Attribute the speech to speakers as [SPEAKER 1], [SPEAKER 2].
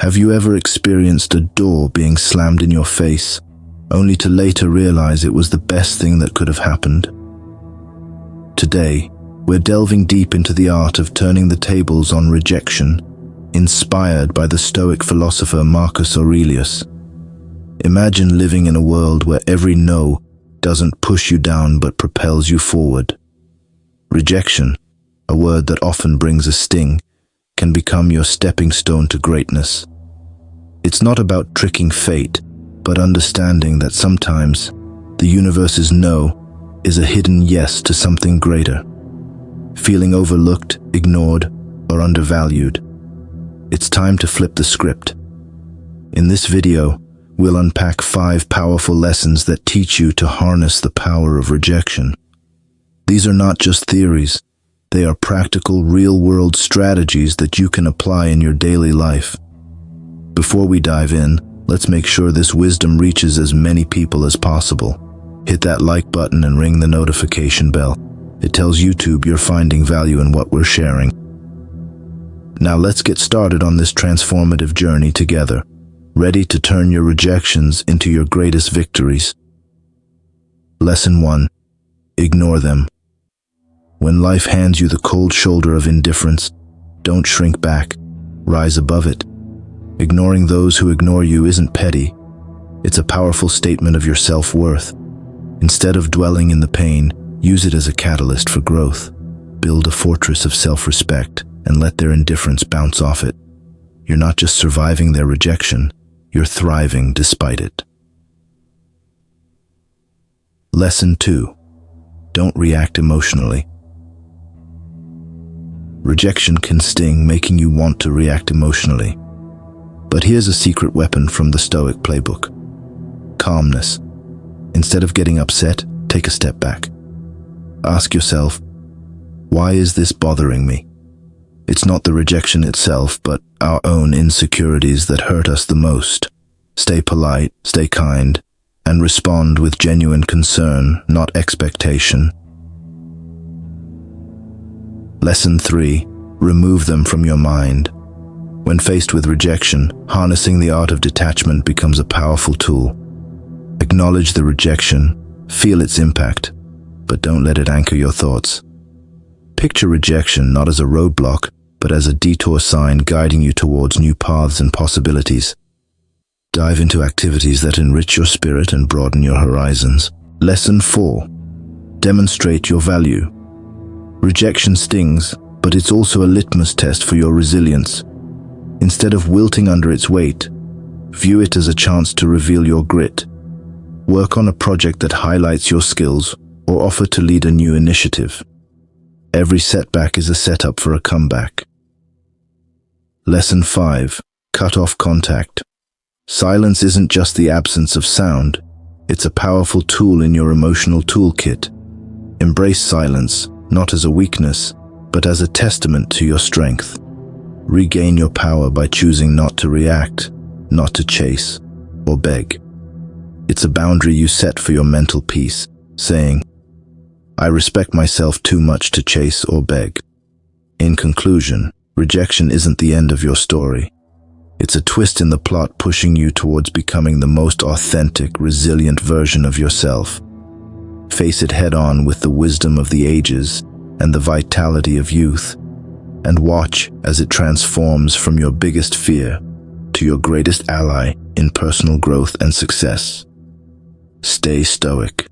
[SPEAKER 1] Have you ever experienced a door being slammed in your face, only to later realize it was the best thing that could have happened? Today, we're delving deep into the art of turning the tables on rejection, inspired by the Stoic philosopher Marcus Aurelius. Imagine living in a world where every no doesn't push you down but propels you forward. Rejection, a word that often brings a sting, can become your stepping stone to greatness. It's not about tricking fate, but understanding that sometimes the universe's no is a hidden yes to something greater. Feeling overlooked, ignored, or undervalued, it's time to flip the script. In this video, we'll unpack 5 powerful lessons that teach you to harness the power of rejection. These are not just theories. They are practical, real-world strategies that you can apply in your daily life. Before we dive in, let's make sure this wisdom reaches as many people as possible. Hit that like button and ring the notification bell. It tells YouTube you're finding value in what we're sharing. Now let's get started on this transformative journey together, ready to turn your rejections into your greatest victories. Lesson 1. Ignore them. When life hands you the cold shoulder of indifference, don't shrink back. Rise above it. Ignoring those who ignore you isn't petty. It's a powerful statement of your self-worth. Instead of dwelling in the pain, use it as a catalyst for growth. Build a fortress of self-respect and let their indifference bounce off it. You're not just surviving their rejection, you're thriving despite it. Lesson 2. Don't react emotionally. Rejection can sting, making you want to react emotionally. But here's a secret weapon from the Stoic playbook: calmness. Instead of getting upset, take a step back. Ask yourself, why is this bothering me? It's not the rejection itself, but our own insecurities that hurt us the most. Stay polite, stay kind, and respond with genuine concern, not expectation. Lesson 3. Remove them from your mind. When faced with rejection, harnessing the art of detachment becomes a powerful tool. Acknowledge the rejection, feel its impact, but don't let it anchor your thoughts. Picture rejection not as a roadblock, but as a detour sign guiding you towards new paths and possibilities. Dive into activities that enrich your spirit and broaden your horizons. Lesson 4. Demonstrate your value. Rejection stings, but it's also a litmus test for your resilience. Instead of wilting under its weight, view it as a chance to reveal your grit. Work on a project that highlights your skills or offer to lead a new initiative. Every setback is a setup for a comeback. Lesson 5. Cut off contact. Silence isn't just the absence of sound. It's a powerful tool in your emotional toolkit. Embrace silence, not as a weakness, but as a testament to your strength. Regain your power by choosing not to react, not to chase, or beg. It's a boundary you set for your mental peace, saying, I respect myself too much to chase or beg. In conclusion, rejection isn't the end of your story. It's a twist in the plot pushing you towards becoming the most authentic, resilient version of yourself. Face it head-on with the wisdom of the ages and the vitality of youth, and watch as it transforms from your biggest fear to your greatest ally in personal growth and success. Stay stoic.